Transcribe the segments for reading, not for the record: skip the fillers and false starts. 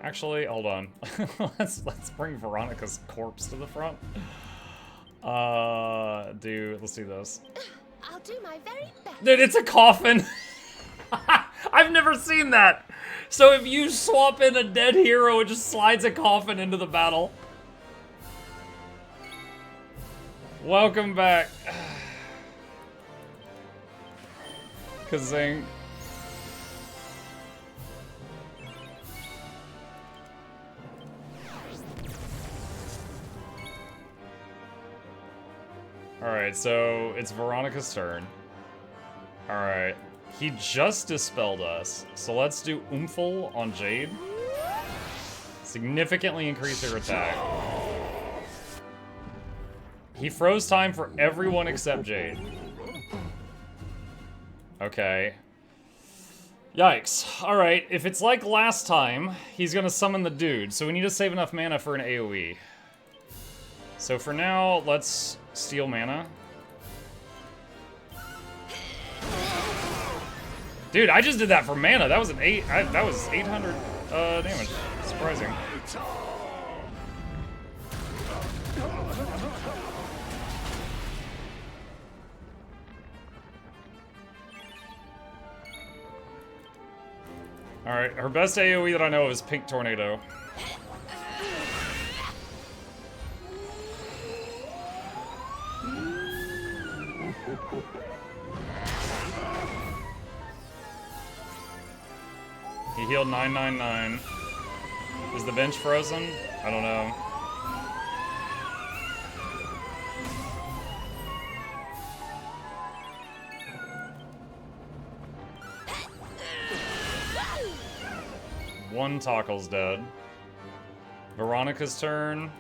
Actually, hold on. let's bring Veronica's corpse to the front. Let's do this. I'll do my very best. Dude, it's a coffin. I've never seen that. So if you swap in a dead hero, it just slides a coffin into the battle. Welcome back. Kazing. Alright, so it's Veronica's turn. Alright. He just dispelled us. So let's do Umful on Jade. Significantly increase her attack. He froze time for everyone except Jade. Okay. Yikes. Alright, if it's like last time, he's gonna summon the dude, so we need to save enough mana for an AoE. So for now, let's steal mana. Dude, I just did that for mana. That was an that was 800 damage. Surprising. Alright, her best AoE that I know of is Pink Tornado. He healed 999. Is the bench frozen? I don't know. One Tockle's dead. Veronica's turn.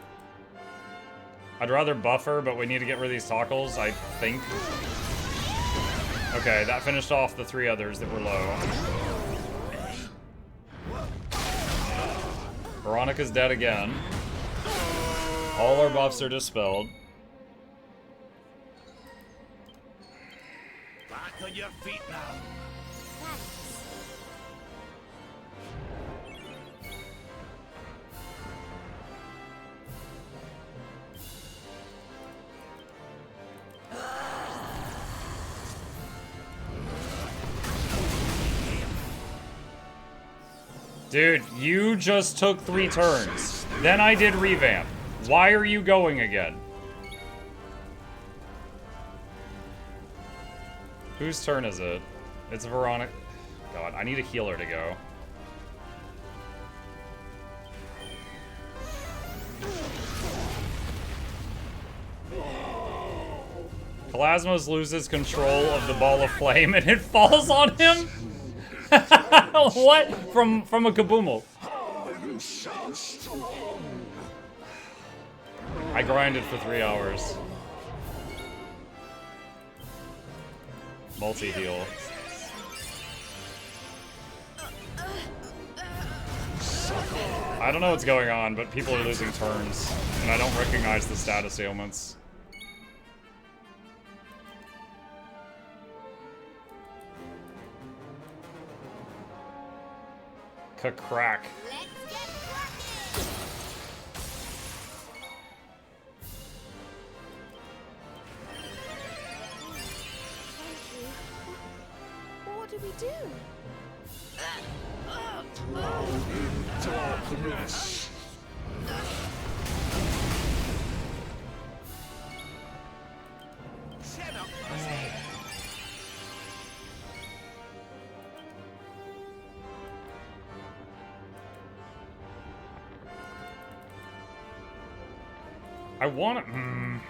I'd rather buff her, but we need to get rid of these Tockles, I think. Okay, that finished off the 3 others that were low. Veronica's dead again. All our buffs are dispelled. Back on your feet now. Dude, you just took 3 turns. Then I did revamp. Why are you going again? Whose turn is it? It's Veronica. God, I need a healer to go. Kalasmos loses control of the ball of flame and it falls on him? What? From a Kaboomal. I grinded for 3 hours. Multi-heal. I don't know what's going on, but people are losing turns, and I don't recognize the status ailments. Crack. What do we do? Darkness. I want to...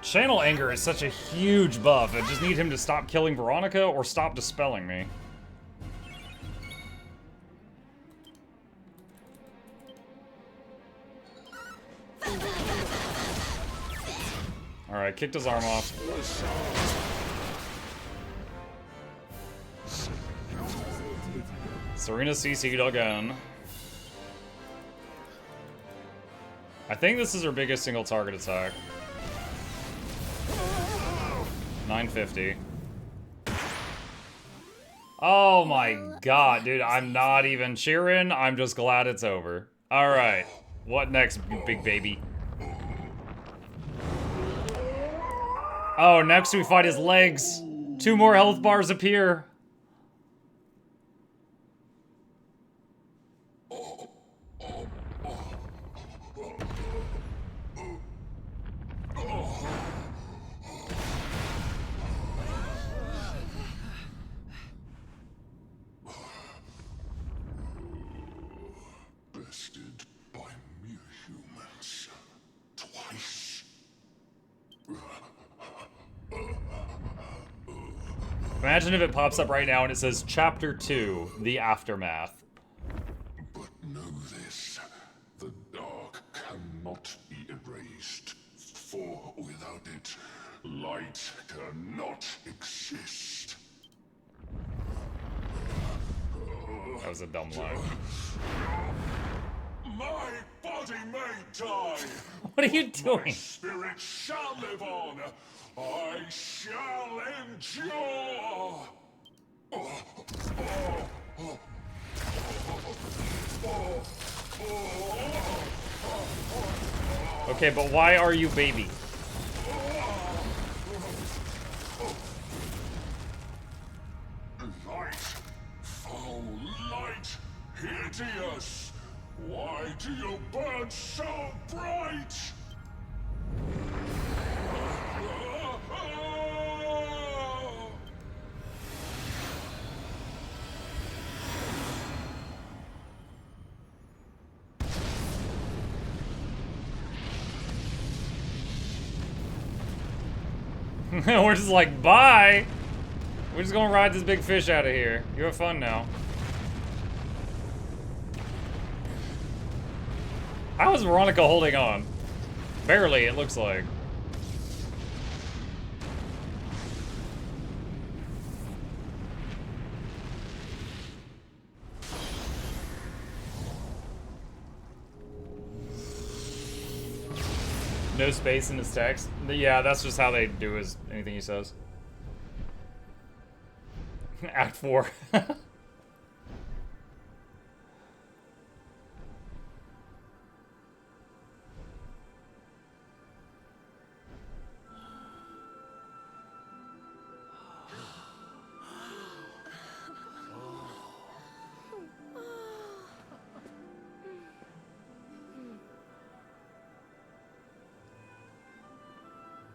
Channel Anger is such a huge buff. I just need him to stop killing Veronica or stop dispelling me. Alright, kicked his arm off. Serena CC'd again. I think this is her biggest single target attack. 950. Oh my god, dude, I'm not even cheering. I'm just glad it's over. Alright. What next, big baby? Oh, next we fight his legs. 2 more health bars appear. Bested by mere humans. Twice. Imagine if it pops up right now and it says Chapter 2, The Aftermath. But know this, the dark cannot be erased, for without it, light cannot exist. That was a dumb line. My body may die. What are you My doing? spirit shall live on. I shall endure. Okay, but why are you baby? Light, foul light, hideous. Why do you burn so bright? We're just like, bye! We're just gonna ride this big fish out of here. You have fun now. How is Veronica holding on? Barely, it looks like. No space in his text. Yeah, that's just how they do his anything he says. Act 4.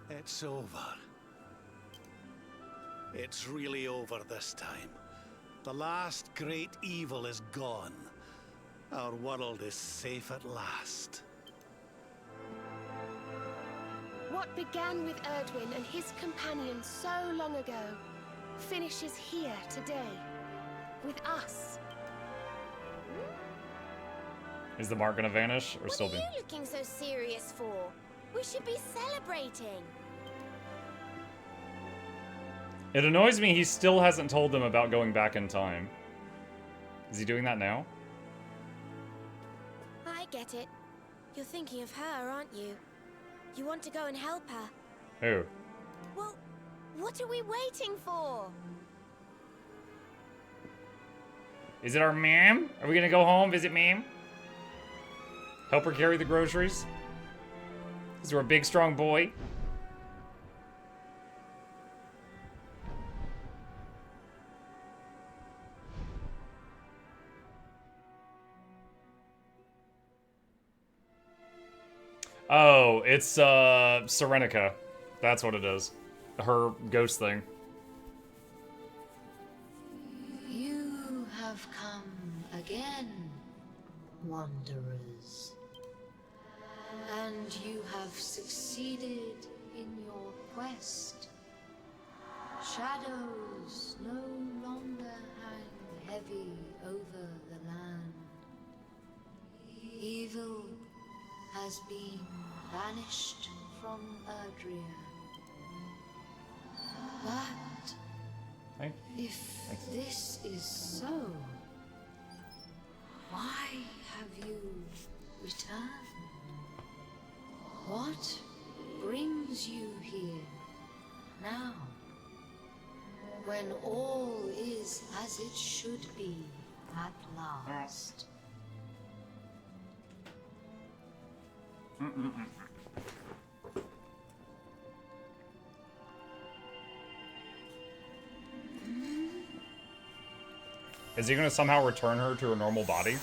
It's over. It's really over this time. The last great evil is gone. Our world is safe at last. What began with Erdwin and his companions so long ago finishes here today, with us. Is the mark gonna vanish or still What be? are you looking so serious for? We should be celebrating. It annoys me he still hasn't told them about going back in time. Is he doing that now? I get it. You're thinking of her, aren't you? You want to go and help her. Who? Well, what are we waiting for? Is it our ma'am? Are we gonna go home, visit ma'am? Help her carry the groceries? Is there a big strong boy? Oh, it's Serenica. That's what it is. Her ghost thing. You have come again, wanderers. And you have succeeded in your quest. Shadows no longer hang heavy over the land. Evil has been banished from Erdrea. But Thanks. if this is so, why have you returned? What brings you here now? when all is as it should be at last. Is he gonna somehow return her to her normal body?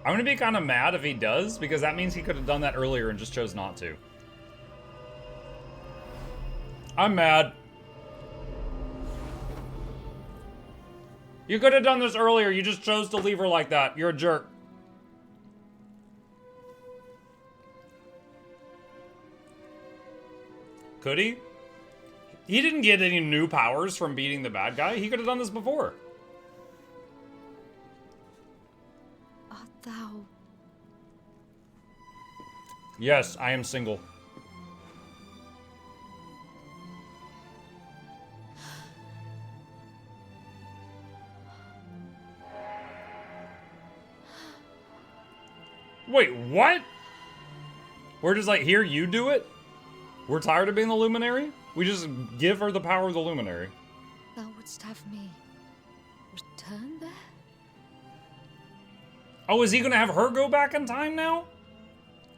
I'm gonna be kind of mad if he does, because that means he could have done that earlier and just chose not to. I'm mad. You could have done this earlier, you just chose to leave her like that. You're a jerk. Could he? He didn't get any new powers from beating the bad guy. He could have done this before. Art thou... Yes, I am single. Wait, what? We're just like, here, you do it? We're tired of being the Luminary? We just give her the power of the Luminary. Thou wouldst have me return there? Oh, is he gonna have her go back in time now?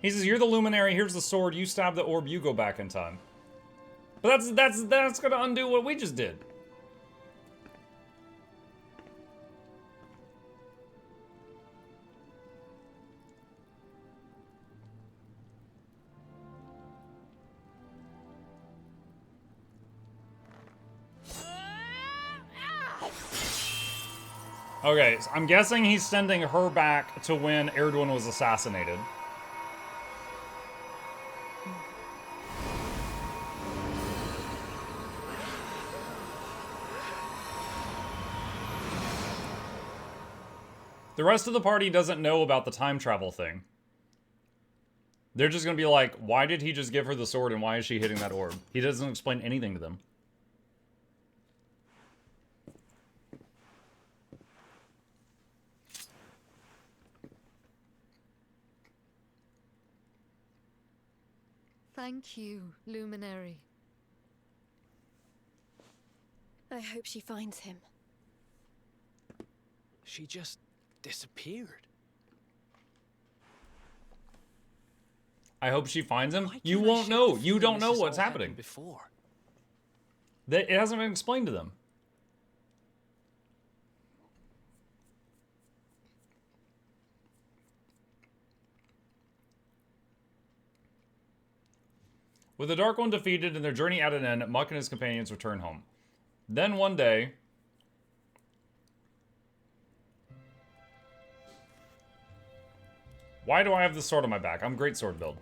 He says, you're the Luminary, here's the sword, you stab the orb, you go back in time. But that's gonna undo what we just did. Okay, so I'm guessing he's sending her back to when Erdogan was assassinated. The rest of the party doesn't know about the time travel thing. They're just gonna be like, why did he just give her the sword and why is she hitting that orb? He doesn't explain anything to them. Thank you, Luminary. I hope she finds him. She just disappeared. I hope she finds him. Why You can't I won't shake know. the You feeling don't this know has what's all happening. Before. It hasn't been explained to them. With the Dark One defeated and their journey at an end, Muck and his companions return home. Then one day... Why do I have this sword on my back? I'm great sword build.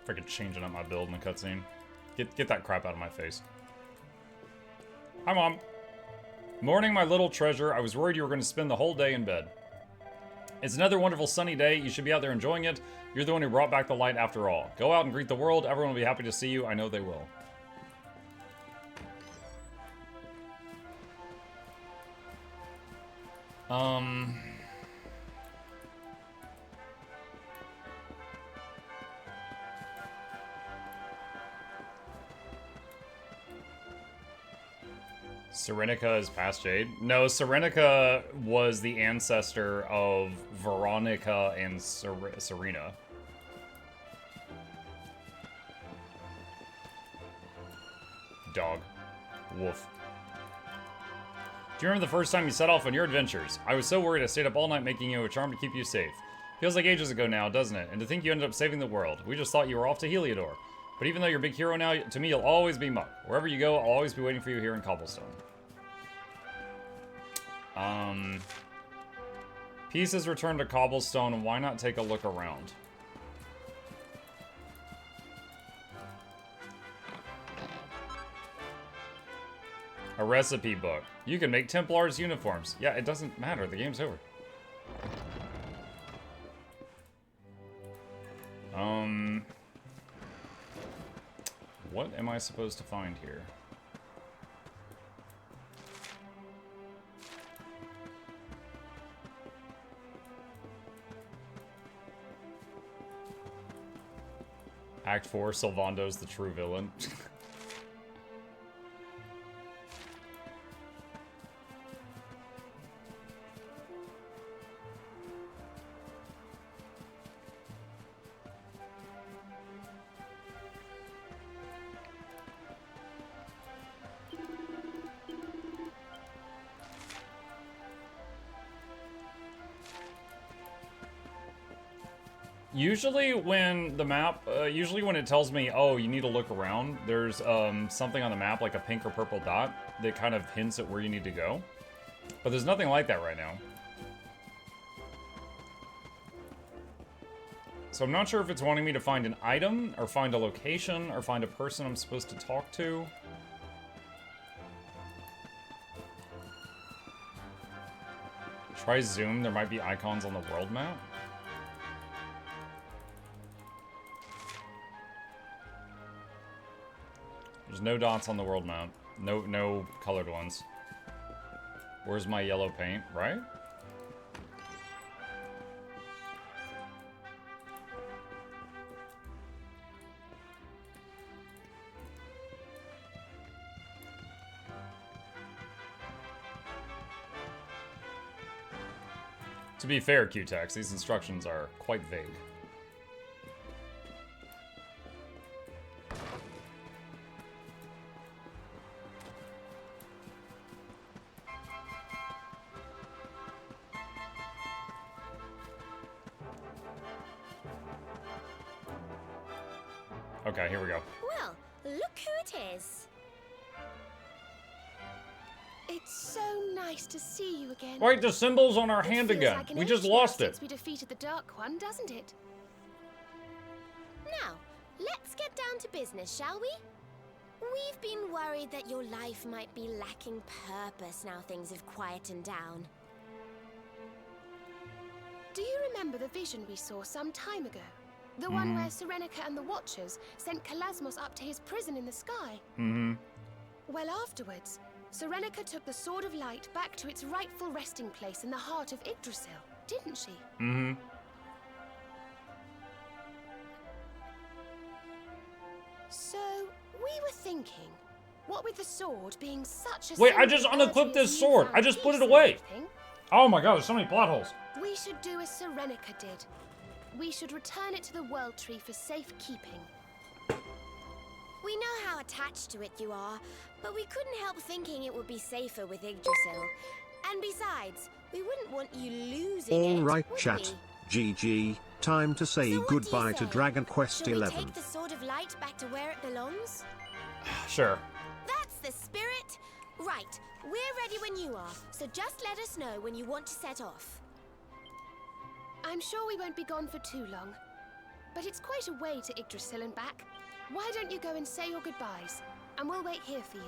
Freaking changing up my build in the cutscene. Get that crap out of my face. Hi, Mom. Morning, my little treasure. I was worried you were going to spend the whole day in bed. It's another wonderful sunny day. You should be out there enjoying it. You're the one who brought back the light after all. Go out and greet the world. Everyone will be happy to see you. I know they will. Serenica is past Jade? No, Serenica was the ancestor of Veronica and Serena. Dog. Woof. Do you remember the first time you set off on your adventures? I was so worried I stayed up all night making you a charm to keep you safe. Feels like ages ago now, doesn't it? And to think you ended up saving the world. We just thought you were off to Heliodor. But even though you're a big hero now, to me you'll always be Muck. Wherever you go, I'll always be waiting for you here in Cobblestone. Peace has returned to Cobblestone, why not take a look around? A recipe book. You can make Templars uniforms. Yeah, it doesn't matter, the game's over. What am I supposed to find here? Act 4, Sylvando's the true villain. Usually when the map, usually when it tells me, oh, you need to look around, there's something on the map, like a pink or purple dot, that kind of hints at where you need to go. But there's nothing like that right now. So I'm not sure if it's wanting me to find an item, or find a location, or find a person I'm supposed to talk to. Try zoom, there might be icons on the world map. There's no dots on the world map. No colored ones. Where's my yellow paint, right? To be fair, Q-Tex, these instructions are quite vague. Okay, here we go. Well, look who it is. It's so nice to see you again. Wait, the symbol's on our hand Feels again. like an We just age lost now it. since we defeated the Dark One, doesn't it? Now, let's get down to business, shall we? We've been worried that your life might be lacking purpose now things have quietened down. Do you remember the vision we saw some time ago? The one where Serenica and the Watchers sent Kalasmos up to his prison in the sky? Mm-hmm. Well, afterwards, Serenica took the Sword of Light back to its rightful resting place in the heart of Yggdrasil, didn't she? Mm-hmm. So, we were thinking, what with the sword being such a Wait, I symbol just of unequipped Erdvin's this sword. newfound I just put peace it and away. everything, Oh my god, there's so many plot holes. we should do as Serenica did. We should return it to the World Tree for safekeeping. We know how attached to it you are, but we couldn't help thinking it would be safer with Yggdrasil. And besides, we wouldn't want you losing it, All right, would chat. we? GG. Time to say So what do you goodbye to say? Dragon Quest Shall we 11. take the Sword of Light back to where it belongs? Sure. That's the spirit! Right, we're ready when you are, so just let us know when you want to set off. I'm sure we won't be gone for too long. But it's quite a way to Yggdrasil and back. Why don't you go and say your goodbyes, and we'll wait here for you.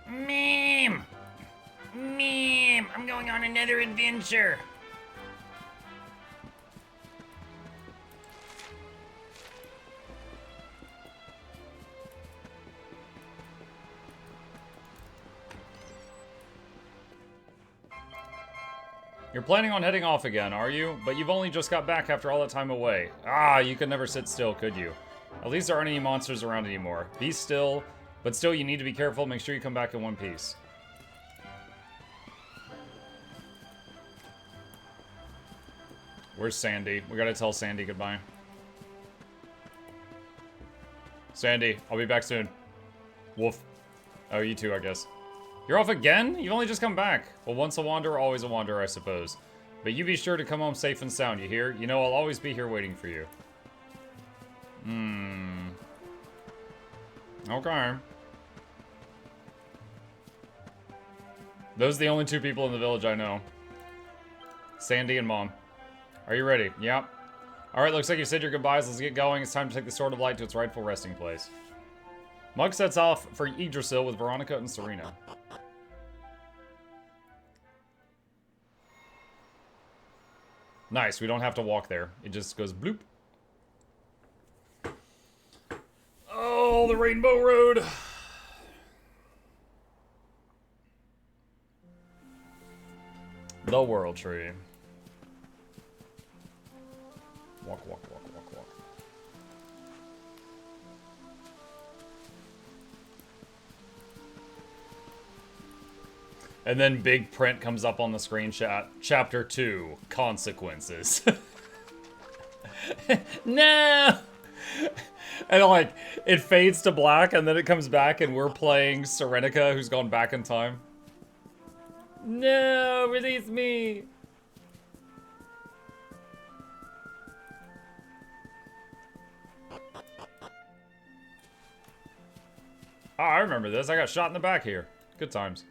Meme! Meme! I'm going on another adventure! You're planning on heading off again, are you? But you've only just got back after all that time away. Ah, you could never sit still, could you? At least there aren't any monsters around anymore. Be still, but still you need to be careful. Make sure you come back in one piece. Where's Sandy? We gotta tell Sandy goodbye. Sandy, I'll be back soon. Woof. Oh, you too, I guess. You're off again? You've only just come back. Well, once a wanderer, always a wanderer, I suppose. But you be sure to come home safe and sound, you hear? You know I'll always be here waiting for you. Okay. Those are the only two people in the village I know. Sandy and Mom. Are you ready? Yep. Alright, looks like you said your goodbyes. Let's get going. It's time to take the Sword of Light to its rightful resting place. Mug sets off for Yggdrasil with Veronica and Serena. Nice, we don't have to walk there. It just goes bloop. Oh, the Rainbow Road. The World Tree. Walk, walk, walk, walk, walk. And then big print comes up on the screen chat. Chapter 2, Consequences. No! And like, it fades to black and then it comes back and we're playing Serenica, who's gone back in time. No, release me! Oh, I remember this. I got shot in the back here. Good times.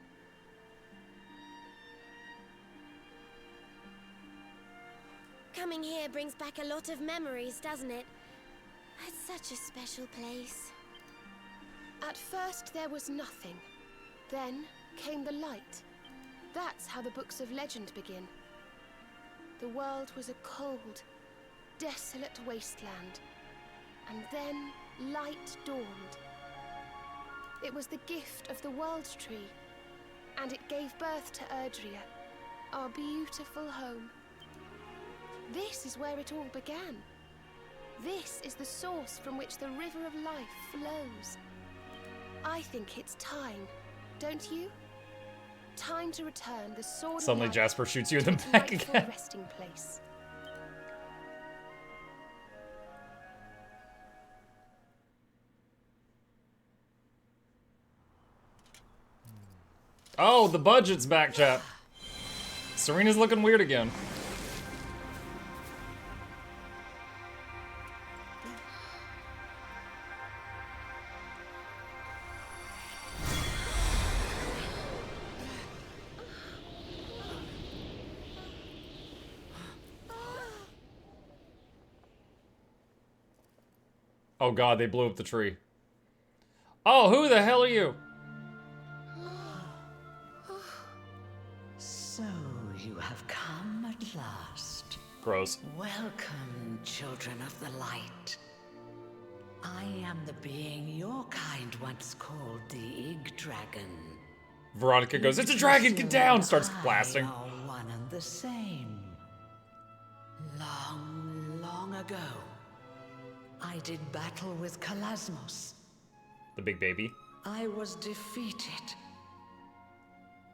Coming here brings back a lot of memories, doesn't it? It's such a special place. At first there was nothing. Then came the light. That's how the books of legend begin. The world was a cold, desolate wasteland. And then light dawned. It was the gift of the World Tree. And it gave birth to Erdrea, our beautiful home. This is where it all began. This is the source from which the river of life flows. I think it's time, don't you? Time to return the sword Suddenly of life Jasper shoots you in to the its back rightful again. resting place. Oh, the budget's back, chat. Serena's looking weird again. Oh god, they blew up the tree. Oh, who the hell are you? So you have come at last. Gross. Welcome, children of the light. I am the being your kind once called the Ig Dragon. Veronica goes, "It's a dragon, get down!" Starts blasting. I are one and the same. Long, long ago, I did battle with Kalasmos. The big baby. I was defeated.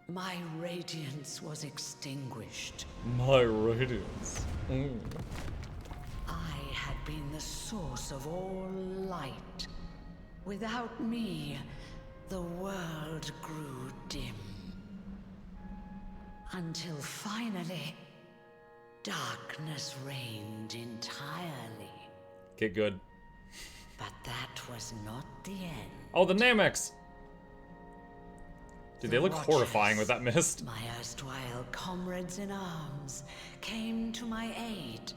My radiance was extinguished. My radiance. I had been the source of all light. Without me, the world grew dim. Until finally, darkness reigned entirely. Get good. But that was not the end. Oh, the Namex! Dude, they The look Watchers, horrifying with that mist. My erstwhile comrades in arms came to my aid.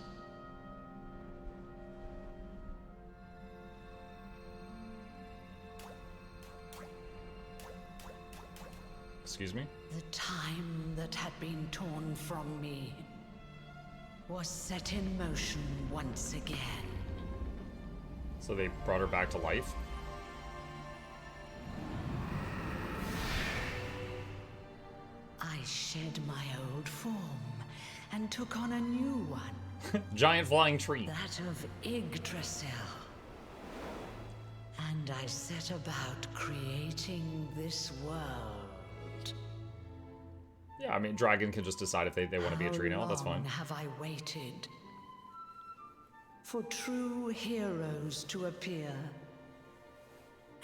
Excuse me? The time that had been torn from me was set in motion once again. So they brought her back to life? I shed my old form and took on a new one. Giant flying tree. That of Yggdrasil. And I set about creating this world. Yeah, I mean, dragon can just decide if they want to be a tree now. That's How long fine. have I waited for true heroes to appear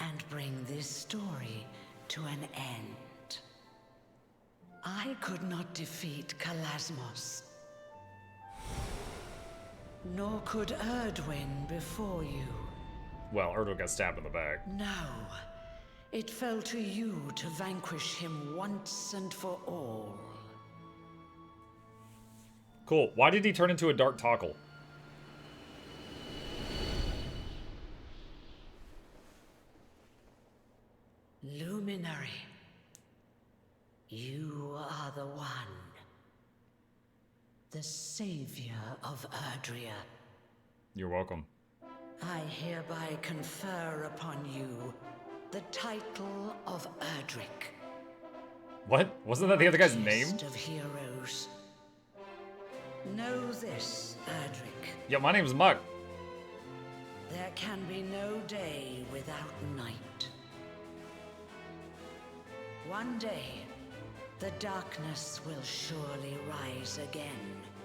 and bring this story to an end? I could not defeat Kalasmos, nor could Erdwin before you. Well, Erdo got stabbed in the back. No, it fell to you to vanquish him once and for all. Cool. Why did he turn into a dark tockle? Luminary, you are the one. the savior of Erdrea. You're welcome. I hereby confer upon you the title of Erdrick. What? Wasn't that the other guy's name? Mightiest of heroes. Know this, Erdrick. Yeah, my name's Muck. There can be no day without night. One day, the darkness will surely rise again.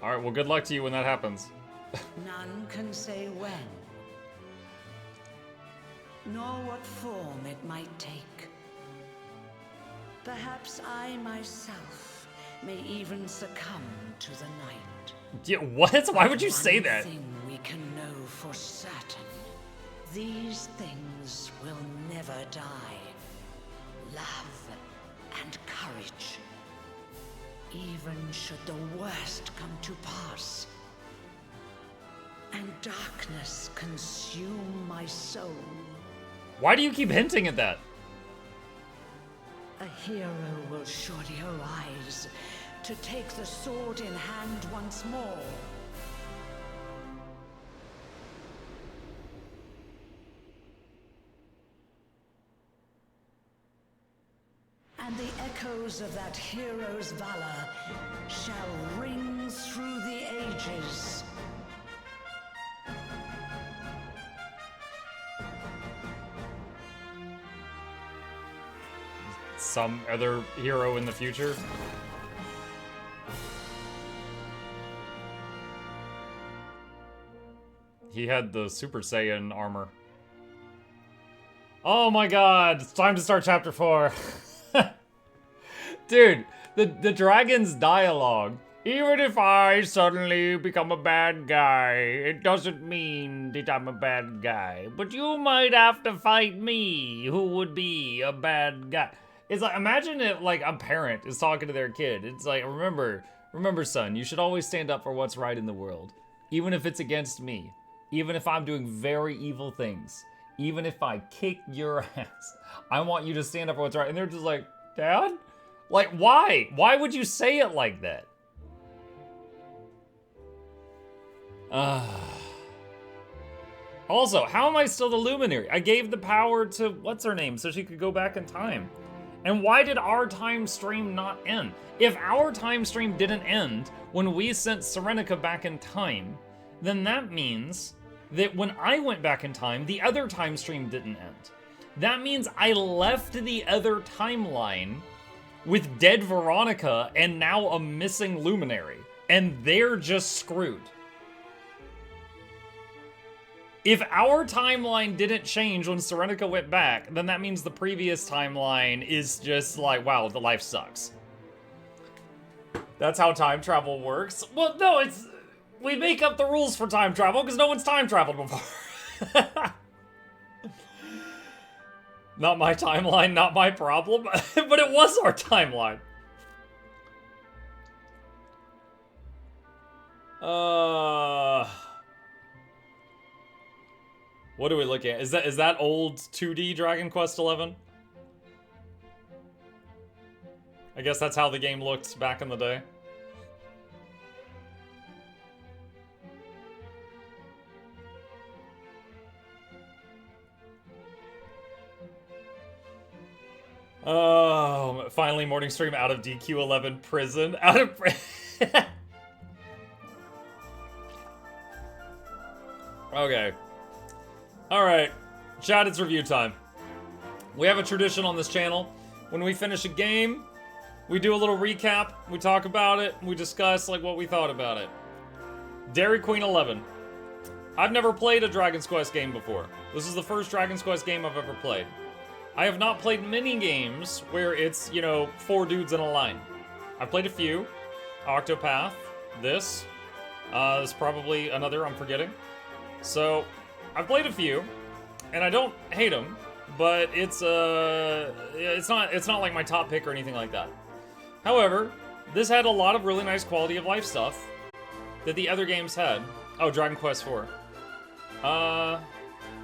Alright, well, good luck to you when that happens. None can say when, nor what form it might take. Perhaps I myself may even succumb to the night. Yeah, what? Why would you say that? One thing we can know for certain. These things will never die. Love and courage. Even should the worst come to pass. And darkness consume my soul. Why do you keep hinting at that? A hero will surely arise to take the sword in hand once more. And the echoes of that hero's valor shall ring through the ages. Some other hero in the future? He had the Super Saiyan armor. Oh my god, it's time to start chapter 4. Dude, the dragon's dialogue. Even if I suddenly become a bad guy, it doesn't mean that I'm a bad guy. But you might have to fight me, who would be a bad guy. It's like, imagine if like a parent is talking to their kid. It's like, remember son, you should always stand up for what's right in the world. Even if it's against me. Even if I'm doing very evil things. Even if I kick your ass. I want you to stand up for what's right. And they're just like, Dad? Like, why? Why would you say it like that? Also, how am I still the Luminary? I gave the power to what's-her-name so she could go back in time. And why did our time stream not end? If our time stream didn't end when we sent Serenica back in time, then that means that when I went back in time, the other time stream didn't end. That means I left the other timeline with dead Veronica and now a missing Luminary. And they're just screwed. If our timeline didn't change when Serenica went back, then that means the previous timeline is just like, wow, the life sucks. That's how time travel works. Well, no, it's... We make up the rules for time travel because no one's time traveled before. Not my timeline, not my problem. But it was our timeline. What are we looking at? Is that old 2D Dragon Quest XI? I guess that's how the game looked back in the day. Oh, finally morning stream out of DQ11 prison. Out of Okay. Alright. Chat, it's review time. We have a tradition on this channel. When we finish a game, we do a little recap, we talk about it, we discuss like what we thought about it. Dairy Queen 11. I've never played a Dragon's Quest game before. This is the first Dragon's Quest game I've ever played. I have not played many games where it's, you know, 4 dudes in a line. I've played a few. Octopath, this. There's probably another I'm forgetting. So, I've played a few, and I don't hate them, but it's not like my top pick or anything like that. However, this had a lot of really nice quality of life stuff that the other games had. Oh, Dragon Quest IV.